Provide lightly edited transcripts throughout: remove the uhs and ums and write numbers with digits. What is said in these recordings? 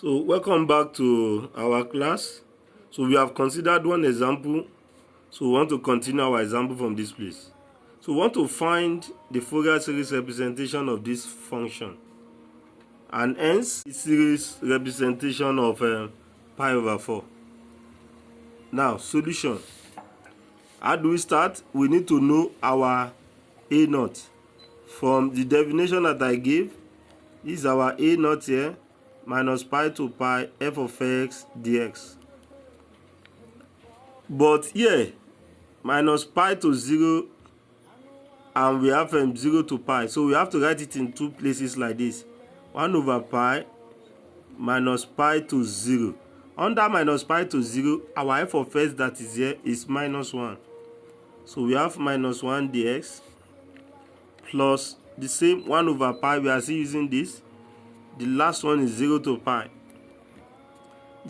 So welcome back to our class. So we have considered one example. So we want to continue our example from this place. So we want to find the Fourier series representation of this function, and hence the series representation of pi over 4. Now solution. How do we start? We need to know our a naught. From the definition that I gave, this is our a naught here, minus pi to pi f of x dx. But here, minus pi to 0, and we have 0 to pi. So we have to write it in two places like this. 1 over pi minus pi to 0. Under minus pi to 0, our f of x that is here is minus 1. So we have minus 1 dx plus the same 1 over pi. We are still using this. The last one is 0 to pi.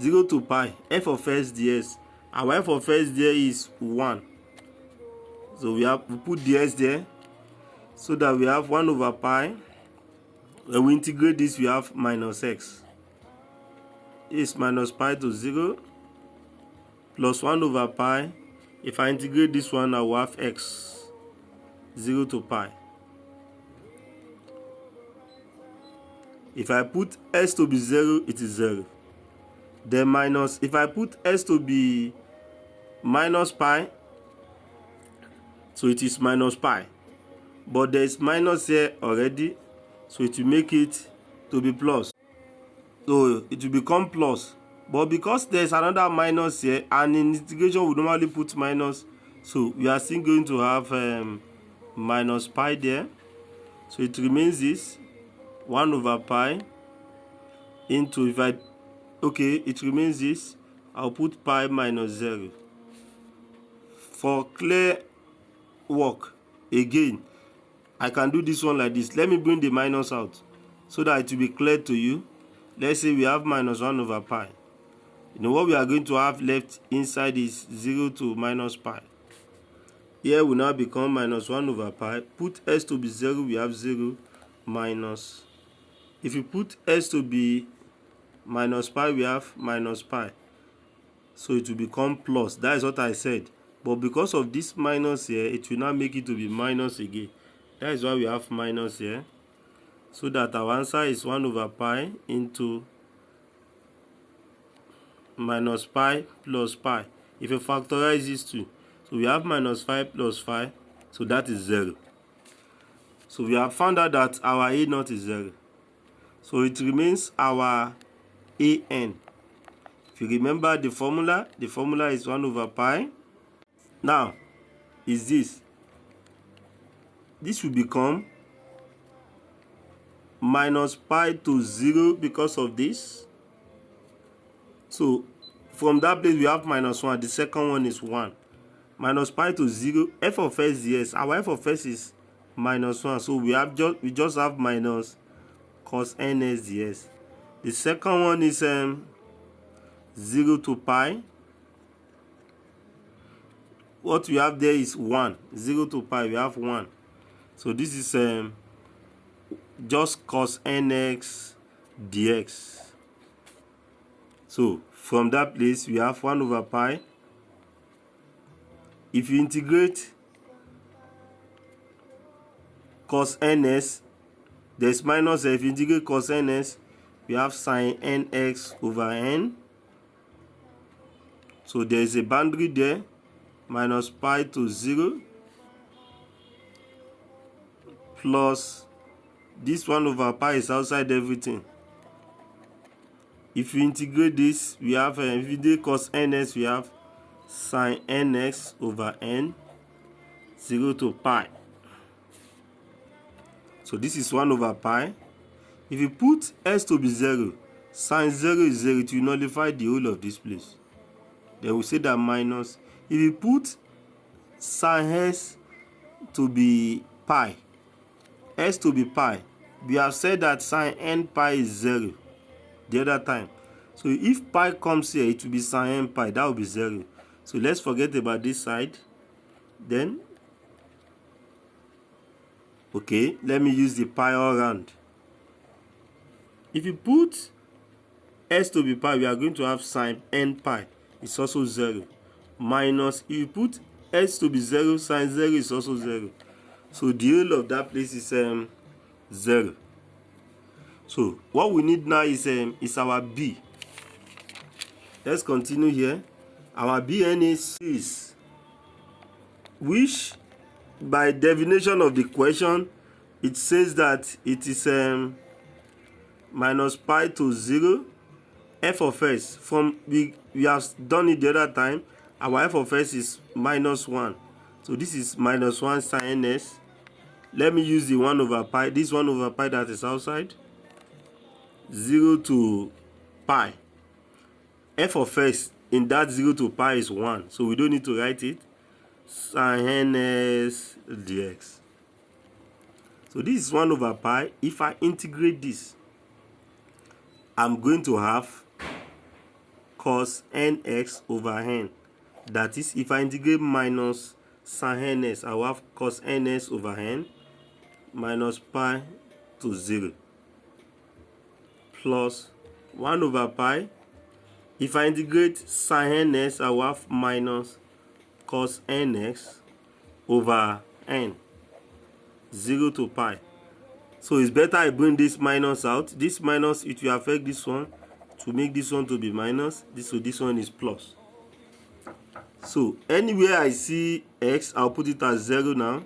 0 to pi, f of x ds. Our f of x there is 1. So we put ds there, so that we have 1 over pi. When we integrate this, we have minus x. Is minus pi to 0 plus 1 over pi. If I integrate this one, I will have x. 0 to pi. If I put s to be 0, it is 0. Then minus, if I put s to be minus pi, so it is minus pi. But there is minus here already, so it will make it to be plus. So it will become plus. But because there is another minus here, and in integration we normally put minus, so we are still going to have minus pi there. So it remains this 1 over pi into, it remains this. I'll put pi minus 0. For clear work, again, I can do this one like this. Let me bring the minus out so that it will be clear to you. Let's say we have minus 1 over pi. You know what we are going to have left inside is 0 to minus pi. Here will now become minus 1 over pi. Put s to be 0, we have 0 minus. If you put s to be minus pi, we have minus pi. So it will become plus. That is what I said. But because of this minus here, it will now make it to be minus again. That is why we have minus here. So that our answer is 1 over pi into minus pi plus pi. If you factorize these two, so we have minus 5 plus 5, so that is 0. So we have found out that our a naught is 0. So it remains our an. If you remember the formula is 1 over pi. Now, is this. This will become minus pi to 0 because of this. So from that place we have minus 1. The second one is 1. Minus pi to 0. F of x ds. Our f of x is minus 1. So we just have minus cos ns ds. The second one is 0 to pi. What we have there is 1. 0 to pi, we have 1. So this is just cos nx dx. So from that place we have 1 over pi. If you integrate cos ns, there's minus. If you integrate cos ns, we have sin nx over n. So there is a boundary there, minus pi to 0 plus this 1 over pi is outside everything. If you integrate this, we have if you do cos ns, we have sin nx over n, 0 to pi. So this is 1 over pi. If you put s to be 0, sin 0 is 0, it will nullify the whole of this place. Then we say that minus. If you put sin s to be pi, s to be pi, we have said that sin n pi is 0 the other time. So if pi comes here, it will be sin n pi. That will be 0. So let's forget about this side. Then, okay, let me use the pi all round. If you put s to be pi, we are going to have sine n pi is also 0. Minus, if you put s to be 0, sine 0 is also 0. So the whole of that place is 0. So what we need now is our b. Let's continue here. Our bn is 6, which by definition of the question, it says that it is minus pi to 0. F of s, from we have done it the other time, our f of s is minus 1. So this is minus 1 sin s. Let me use the 1 over pi, this 1 over pi that is outside, 0 to pi. F of s in that 0 to pi is 1, so we don't need to write it. Sin s dx. So this is 1 over pi. If I integrate this, I'm going to have cos nx over n. That is, if I integrate minus sin s, I will have cos ns over n minus pi to 0 plus 1 over pi. If I integrate sin s, I will have minus cos nx over n, 0 to pi. So it's better I bring this minus out. This minus, it will affect this one to make this one to be minus. So this one is plus. So anywhere I see x, I'll put it as 0 now.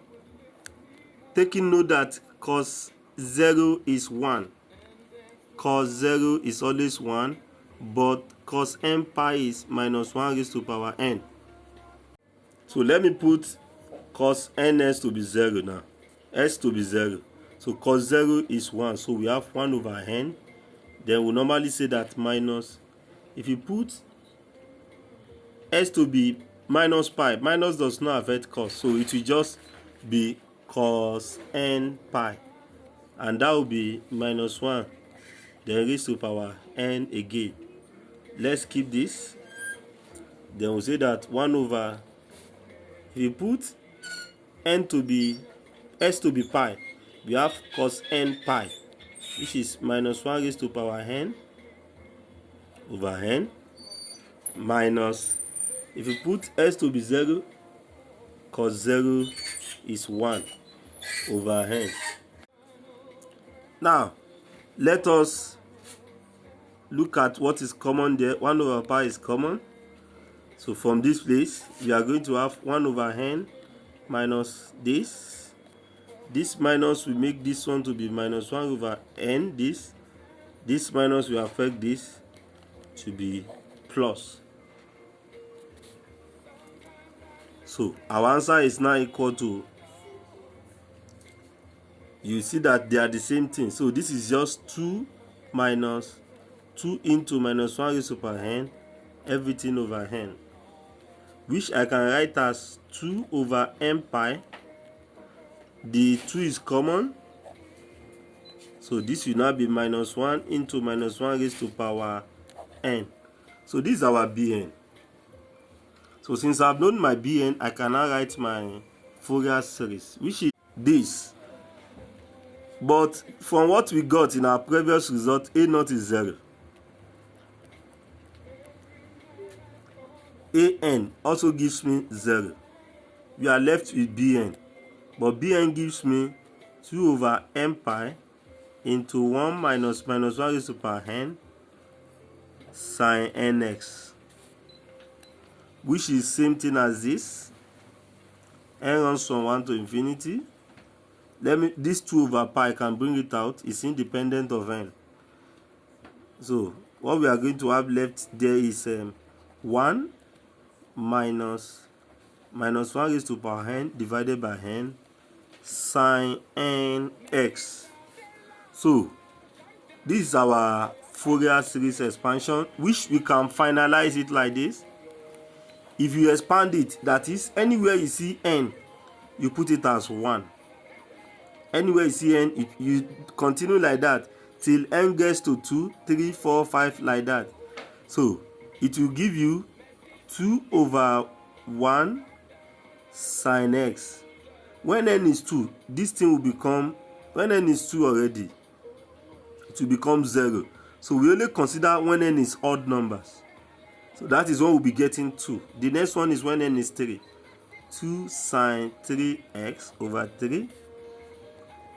Taking note that cos 0 is 1. Cos 0 is always 1, but cos n pi is minus 1 raised to power n. So let me put cos ns to be 0 now. S to be 0. So cos 0 is 1. So we have 1 over n. Then we normally say that minus. If you put s to be minus pi, minus does not affect cos. So it will just be cos n pi. And that will be minus 1. Then raised to power n again. Let's keep this. Then we'll say that 1 over. If you put n to be s to be pi, we have cos n pi, which is minus 1 raised to power n over n, minus, if you put s to be 0, cos 0 is 1 over n. Now let us look at what is common there. 1 over pi is common. So from this place, we are going to have 1 over n minus this. This minus will make this one to be minus 1 over n. This minus will affect this to be plus. So our answer is now equal to, you see that they are the same thing. So this is just 2 minus 2 into minus 1 raised to power n, everything over n, which I can write as 2 over n pi. The 2 is common, so this will now be minus 1 into minus 1 raised to power n. So this is our bn. So since I've known my bn, I can now write my Fourier series, which is this. But from what we got in our previous result, a naught is 0. An also gives me 0. We are left with bn. But bn gives me 2 over n pi into 1 minus 1 raised to power n sin nx, which is same thing as this. N runs from 1 to infinity. This 2 over pi, I can bring it out. It's independent of n. So what we are going to have left there is 1 minus 1 raised to power n divided by n sin nx. So this is our Fourier series expansion, which we can finalize it like this. If you expand it, that is, anywhere you see n, you put it as 1. Anywhere you see n, you continue like that till n gets to 2, 3, 4, 5, like that. So it will give you 2 over 1 sin x. When n is 2, this thing will become, when n is 2 already, it will become 0. So we only consider when n is odd numbers. So that is when we'll be getting 2. The next one is when n is 3. 2 sine 3x over 3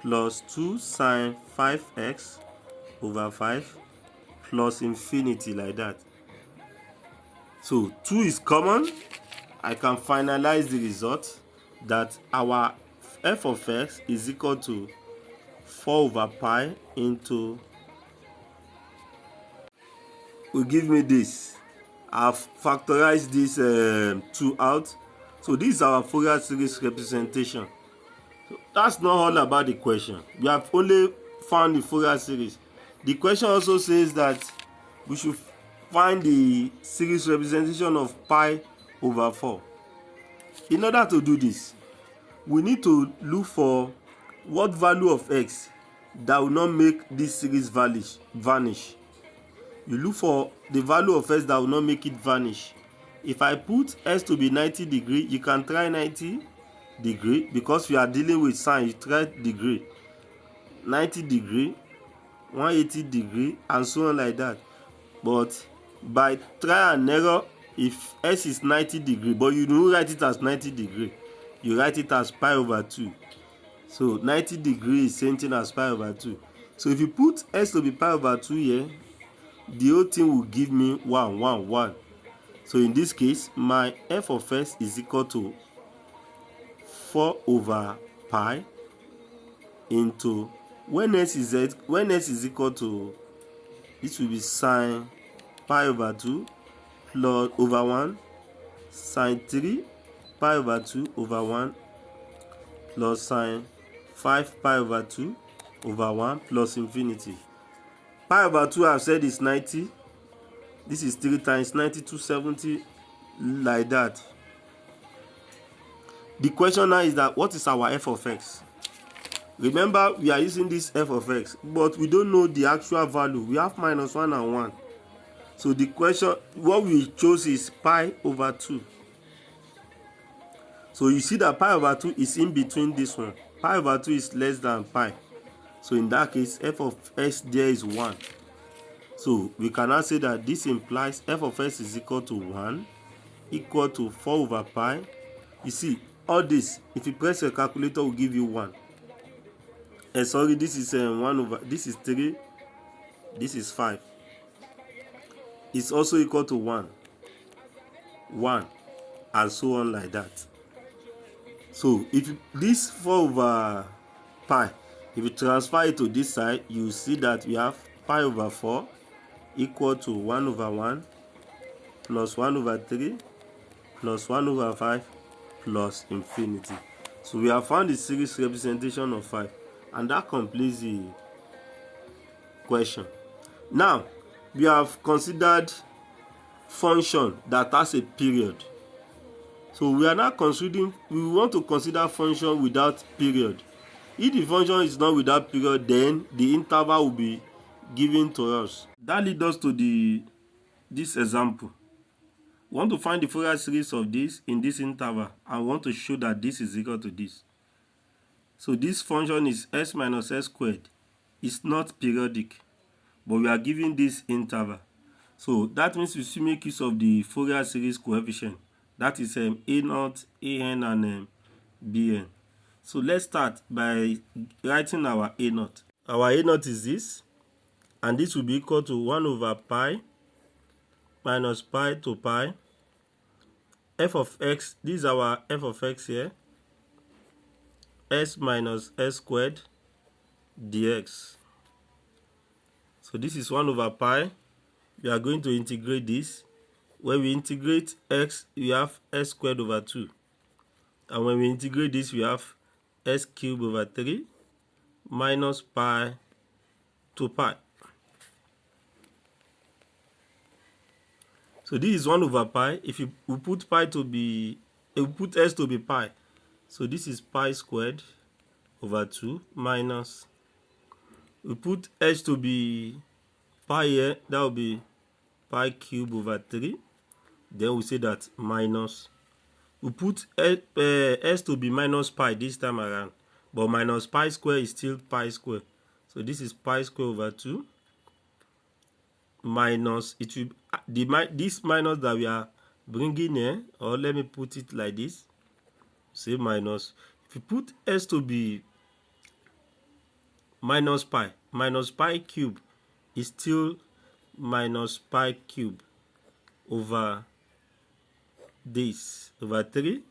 plus 2 sine 5x over 5 plus infinity, like that. So 2 is common. I can finalize the result that our f of x is equal to 4 over pi into, will give me this. I've factorized this 2 out. So this is our Fourier series representation. So that's not all about the question. We have only found the Fourier series. The question also says that we should find the series representation of pi over 4. In order to do this, we need to look for what value of x that will not make this series vanish. You look for the value of x that will not make it vanish. If I put s to be 90 degree, you can try 90 degree because we are dealing with sine. You try degree, 90 degree, 180 degree, and so on like that. But by try and error, if s is 90 degree, but you don't write it as 90 degree, you write it as pi over 2. So 90 degree is same thing as pi over 2. So if you put s to be pi over 2 here, the whole thing will give me 1, 1, 1. So in this case, my f of s is equal to 4 over pi into, when s is equal to, this will be sine pi over 2 plus over 1 sine 3 pi over 2 over 1 plus sine 5 pi over 2 over 1 plus infinity. Pi over 2 I've said is 90. This is 3 times 90, 270, like that. The question now is that what is our f of x? Remember, we are using this f of x, but we don't know the actual value. We have minus 1 and 1. So the question, what we chose is pi over 2. So you see that pi over 2 is in between this one. Pi over 2 is less than pi. So in that case, f of x there is 1. So we can now say that this implies f of x is equal to 1, equal to 4 over pi. You see, all this, if you press your calculator, will give you 1. Sorry, this is 1 over, this is 3, this is 5. It's also equal to 1, 1, and so on like that. So if this 4 over pi, if you transfer it to this side, you see that we have pi over 4 equal to 1 over 1 plus 1 over 3 plus 1 over 5 plus infinity. So we have found the series representation of 5, and that completes the question. Now we have considered function that has a period. So we are now considering, we want to consider function without period. If the function is not without period, then the interval will be given to us. That leads us to this example. We want to find the Fourier series of this in this interval, and we want to show that this is equal to this. So this function is s minus s squared. It's not periodic, but we are given this interval. So that means we should make use of the Fourier series coefficient. That is a0, an, and bn. So let's start by writing our a0. Our a0 is this, and this will be equal to 1 over pi minus pi to pi f of x. This is our f of x here, s minus s squared dx. So this is 1 over pi. We are going to integrate this. When we integrate x, we have s squared over 2. And when we integrate this, we have s cubed over 3 minus pi to pi. So this is 1 over pi. If we put pi to be, we put s to be pi. So this is pi squared over 2 minus, we put h to be pi here, that will be pi cubed over 3. Then we say that minus, we put s to be minus pi this time around, but minus pi square is still pi square. So this is pi square over 2 minus, it will this minus that we are bringing here, or let me put it like this, say minus. If you put s to be minus pi cube is still minus pi cube over this over 3.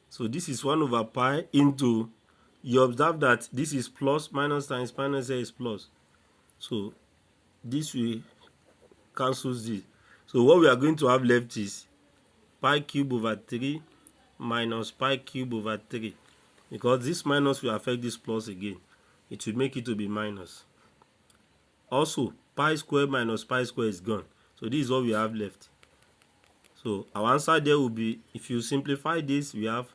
So this is 1 over pi into, you observe that this is plus, minus times minus here is plus. So this will cancels this. So what we are going to have left is pi cube over 3 minus pi cube over 3. Because this minus will affect this plus again. It will make it to be minus. Also, pi square minus pi square is gone. So this is what we have left. So our answer there will be, if you simplify this, we have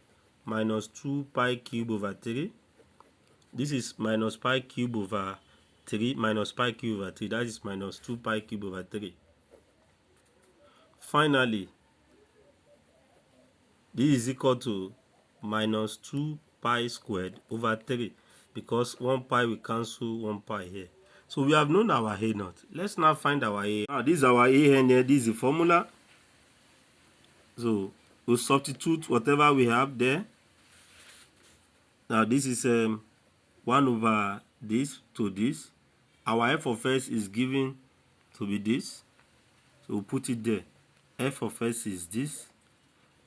minus 2 pi cube over 3. This is minus pi cube over 3 minus pi cube over 3. That is minus 2 pi cube over 3. Finally, this is equal to minus 2 pi squared over 3, because 1 pi will cancel 1 pi here. So we have known our A naught. Let's now find our A. Now this is our A n here. This is the formula. So we'll substitute whatever we have there. Now this is 1 over this to this. Our f of s is given to be this. So we'll put it there. F of s is this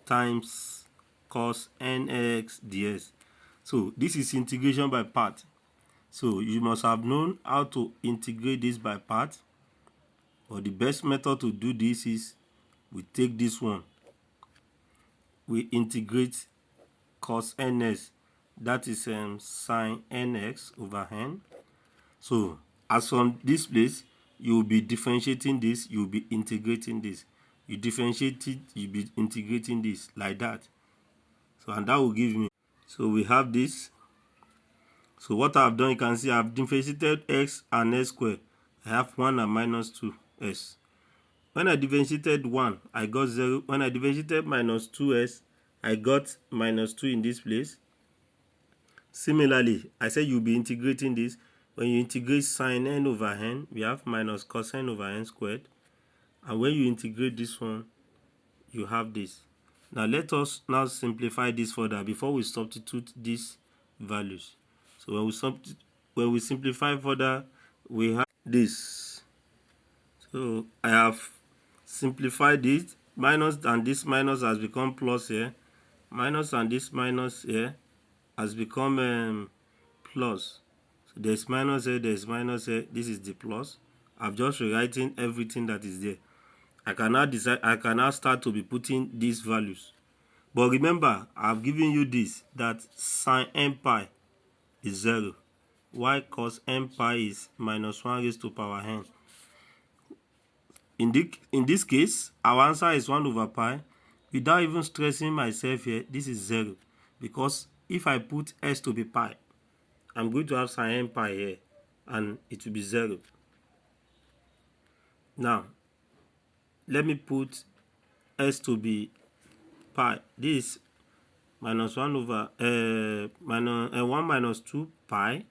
times cos nx ds. So this is integration by part. So you must have known how to integrate this by part. But the best method to do this is we take this one. We integrate cos ns. That is sine nx over n. So as from this place, you will be differentiating this, you will be integrating this. You differentiate it, you'll be integrating this like that. So and that will give me. So we have this. So what I've done, you can see I've differentiated x and s squared. I have 1 and minus 2s. When I differentiated 1, I got 0. When I differentiated minus 2s, I got minus 2 in this place. Similarly, I said you'll be integrating this. When you integrate sine n over n, we have minus cos n over n squared. And when you integrate this one, you have this. Now let us now simplify this further before we substitute these values. So when we simplify further, we have this. So I have simplified this. Minus and this minus has become plus here. Minus and this minus here has become plus. So there's minus here, there's minus here. This is the plus. I'm just rewriting everything that is there. I can now start to be putting these values. But remember, I've given you this, that sine n pi is 0, while cos n pi is minus 1 raised to power n. In this case, our answer is 1 over pi. Without even stressing myself here, this is 0. Because if I put s to be pi, I'm going to have sine n pi here, and it will be 0. Now, let me put s to be pi. This minus 1 over 1 minus 2 pi.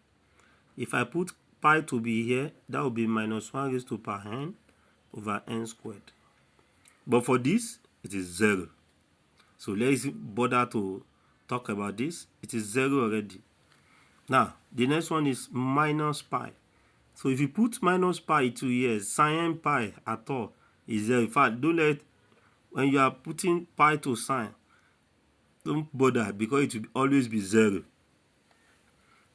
If I put pi to be here, that will be minus 1 raised to power n over n squared. But for this, it is 0. So let's bother to talk about this. It is 0 already. Now, the next one is minus pi. So if you put minus pi to here, sine n pi at all is 0. In fact, don't let, when you are putting pi to sine, don't bother, because it will always be 0.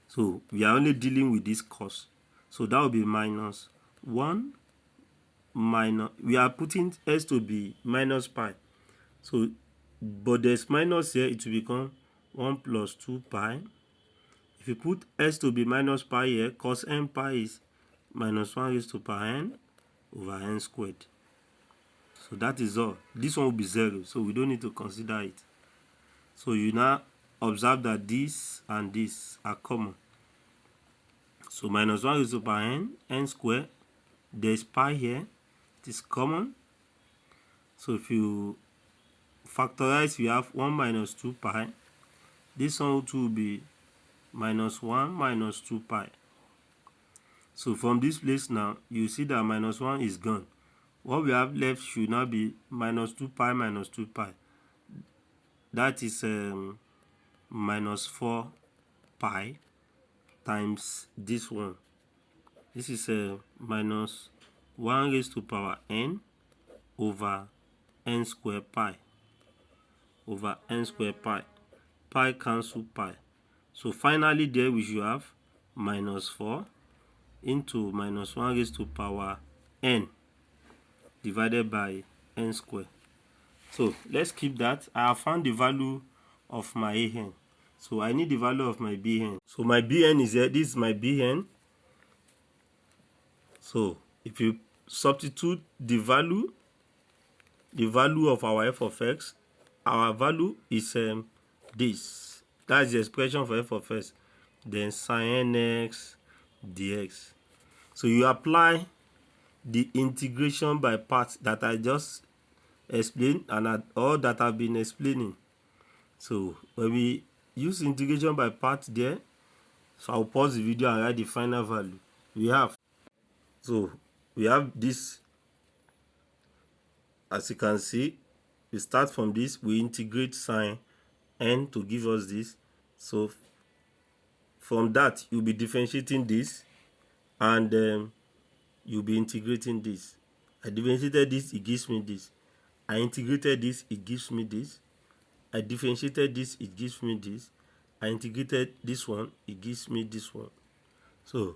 So we are only dealing with this cos. So that will be minus 1 minus, we are putting s to be minus pi. So, but there's minus here, it will become 1 plus 2 pi. If you put s to be minus pi here, cos n pi is minus 1 raised to power n over n squared. So that is all. This one will be 0, so we don't need to consider it. So you now observe that this and this are common. So minus 1 raised to power n squared. There's pi here. It is common. So if you factorize, we have 1 minus 2 pi. This one will be minus 1 minus 2 pi. So from this place now, you see that minus 1 is gone. What we have left should now be minus 2 pi minus 2 pi. That is minus 4 pi times this one. This is minus 1 raised to power n over n square pi. Over n square pi. Pi cancel pi. So finally there we should have minus 4 into minus 1 raised to power n divided by n square. So let's keep that. I have found the value of my an. So I need the value of my bn. So my bn is here. This is my bn. So if you substitute the value of our f of x, our value is this. That's the expression for f of x. Then sin nx dx. So you apply the integration by parts that I just explained and all that I've been explaining. So when we use integration by parts there, so I'll pause the video and write the final value. We have this. As you can see, we start from this, we integrate sine n to give us this. So from that, you'll be differentiating this, and you'll be integrating this. I differentiated this, it gives me this. I integrated this, it gives me this. I differentiated this, it gives me this. I integrated this one, it gives me this one. So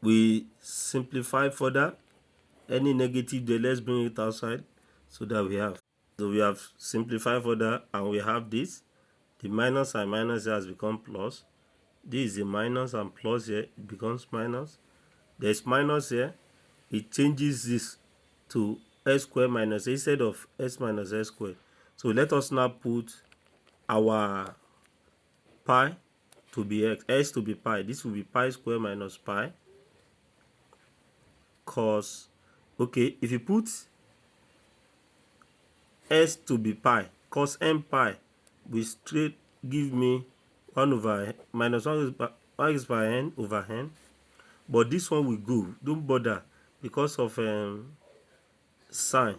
we simplify further. Any negative there, let's bring it outside so that we have. So we have simplified further and we have this. The minus and minus here has become plus. This is a minus and plus here, it becomes minus. There's minus here. It changes this to s squared minus a instead of s minus s squared. So let us now put our pi to be x to be pi. This will be pi squared minus pi cos. Okay, if you put s to be pi, cos m pi will straight give me 1 over minus 1 is by n over n. But this one will go. Don't bother because of sine.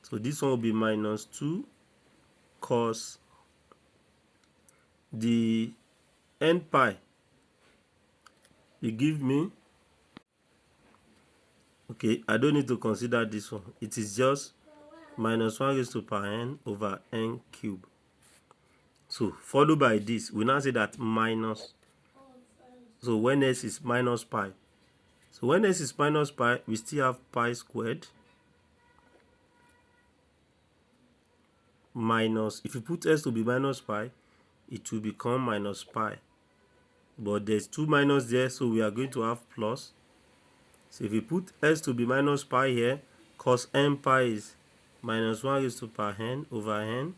So this one will be minus 2 cos the n pi will give me. Okay, I don't need to consider this one. It is just minus 1 raised to power n over n cube. So followed by this, we now say that minus. So when s is minus pi. So when s is minus pi, we still have pi squared minus, if you put s to be minus pi, it will become minus pi. But there's 2 minus there, so we are going to have plus. So if you put s to be minus pi here, cos n pi is minus 1 raised to power n over n.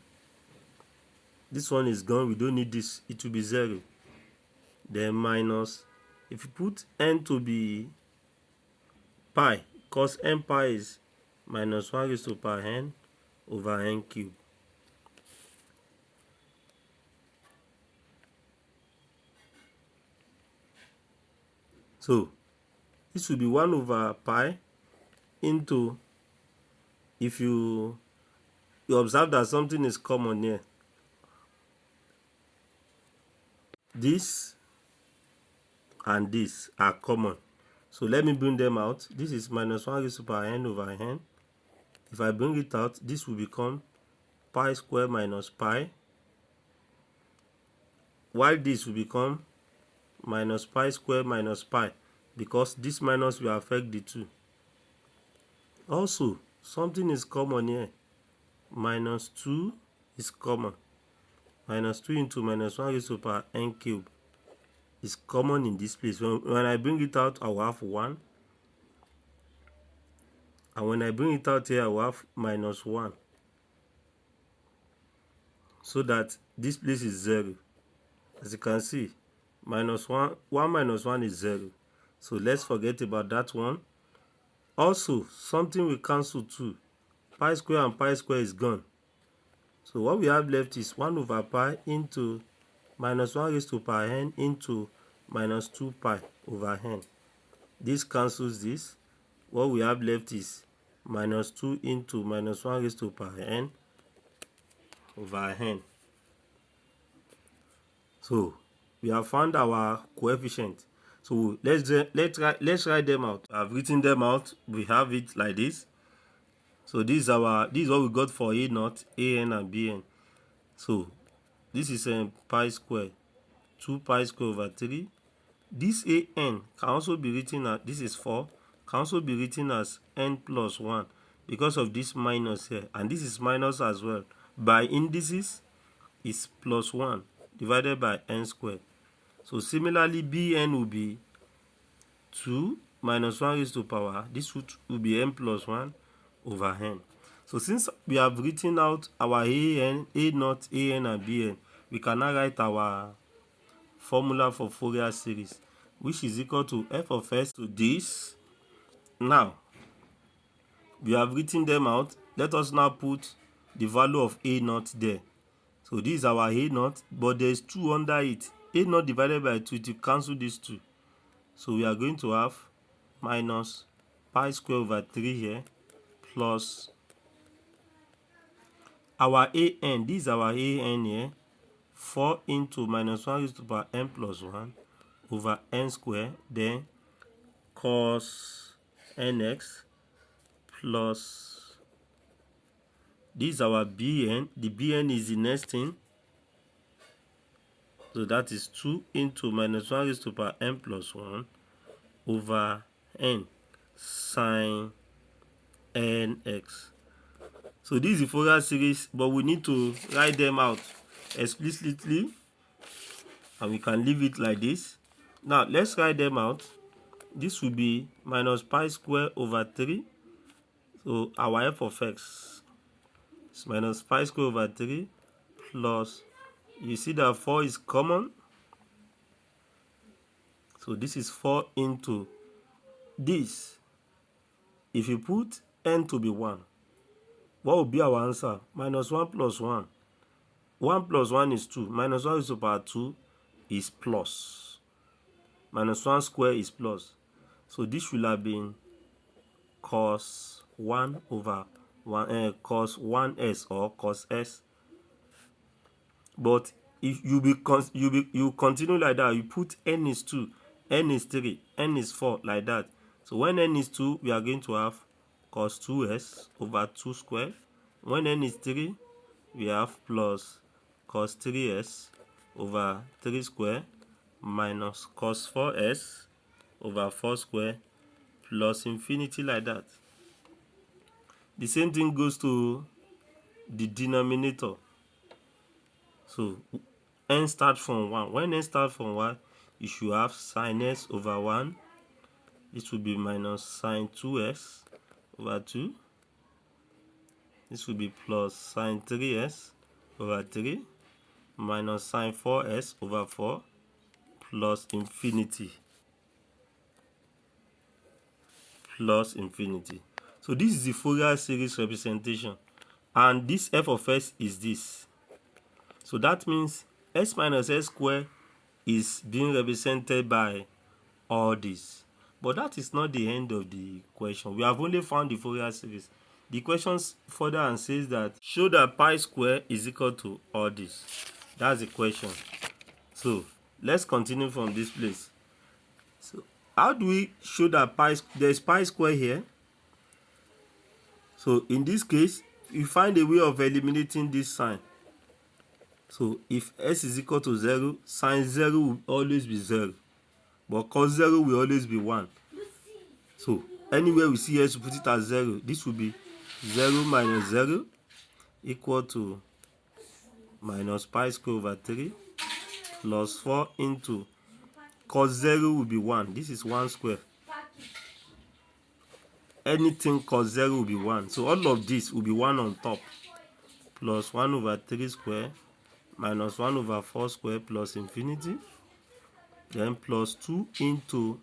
This one is gone, we don't need this, it will be 0. Then minus, if you put n to be pi, cos n pi is minus 1 raised to power n over n cube. So this will be 1 over pi into, if you observe that something is common here, this and this are common. So let me bring them out. This is minus 1 raised to power n over n. If I bring it out, this will become pi squared minus pi, while this will become minus pi squared minus pi, because this minus will affect the 2. Also, something is common here. Minus 2 is common. Minus 2 into minus 1 raised to power n cube is common in this place. When I bring it out, I will have 1. And when I bring it out here, I will have minus 1. So that this place is 0. As you can see, minus 1 minus 1 is 0. So let's forget about that one. Also, something will cancel too. Pi square and pi square is gone. So what we have left is 1 over pi into minus 1 raised to power n into minus 2 pi over n. This cancels this. What we have left is minus 2 into minus 1 raised to power n over n. So we have found our coefficient. So let's write them out. I've written them out. We have it like this. So this is what we got for a naught, an and bn. So this is pi square, 2 pi square over 3. This an can also be written as, this is 4, can also be written as n plus 1 because of this minus here, and this is minus as well. By indices is plus 1 divided by n squared. So similarly, bn will be 2 minus 1 raised to power, this will be n plus 1 over n. So since we have written out our an, a naught, an and bn, we can now write our formula for Fourier series, which is equal to f of s to this. Now we have written them out. Let us now put the value of a naught there. So this is our a naught, but there is 2 under it. A naught divided by 2 to cancel these 2. So we are going to have minus pi square over 3 here plus our an. This is our an here. 4 into minus 1 raised to power n plus 1 over n square, then cos nx plus, this is our bn. The bn is the next thing. So that is 2 into minus 1 raised to power n plus 1 over n sine nx. So this is the Fourier series, but we need to write them out explicitly, and we can leave it like this. Now let's write them out. This will be minus pi square over 3. So our f of x is minus pi square over 3 plus, you see that 4 is common. So this is 4 into this. If you put n to be 1, what will be our answer? Minus 1 plus 1. 1 plus 1 is 2. Minus 1 raised to power 2 is plus. Minus 1 square is plus. So this should have been cos 1 over 1, cos 1s or cos s. But if you continue like that, you put n is 2, n is 3, n is 4 like that. So when n is 2, we are going to have cos 2s over 2 square. When n is 3, we have plus cos 3s over 3 square minus cos 4s over 4 square plus infinity like that. The same thing goes to the denominator. So n starts from 1. When n starts from 1, you should have sin s over 1. This will be minus sin 2s over 2. This will be plus sin 3s over 3 minus sin 4s over 4 plus infinity. Plus infinity. So this is the Fourier series representation, and this f of s is this. So that means s minus s squared is being represented by all this. But that is not the end of the question. We have only found the Fourier series. The question further and says that show that pi square is equal to all this. That's the question. So let's continue from this place. So how do we show that there's pi square here? So in this case, you find a way of eliminating this sign. So if s is equal to 0, sin 0 will always be 0. But cos 0 will always be 1. So anywhere we see s, we put it as 0. This will be 0 minus 0 equal to minus pi square over 3 plus 4 into cos 0 will be 1. This is 1 square. Anything cos 0 will be 1. So all of this will be 1 on top. Plus 1 over 3 square minus 1 over 4 square plus infinity. Then plus 2 into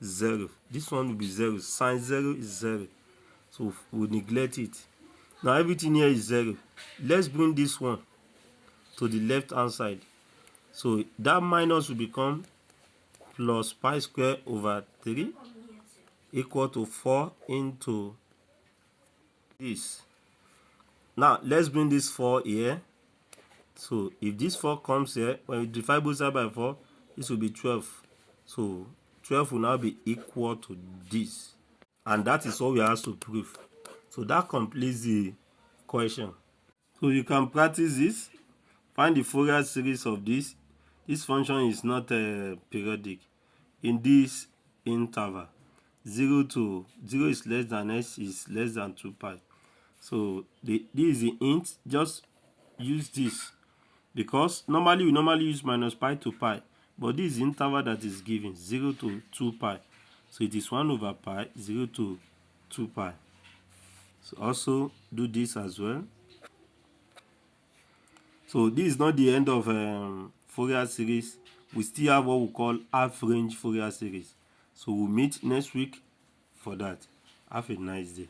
0. This one will be 0. Sin 0 is 0. So we'll neglect it. Now everything here is 0. Let's bring this one to the left hand side. So that minus will become plus pi square over 3 equal to 4 into this. Now let's bring this 4 here. So if this 4 comes here, when we divide both sides by 4, this will be 12. So 12 will now be equal to this. And that is what we have to prove. So that completes the question. So you can practice this. Find the Fourier series of this. This function is not periodic. In this interval, 0 is less than s is less than 2 pi. So this is the int. Just use this, because normally we use minus pi to pi, but this is the interval that is given, 0 to 2 pi. So it is 1 over pi, 0 to 2 pi. So also do this as well. So this is not the end of Fourier series. We still have what we call half-range Fourier series. So we'll meet next week for that. Have a nice day.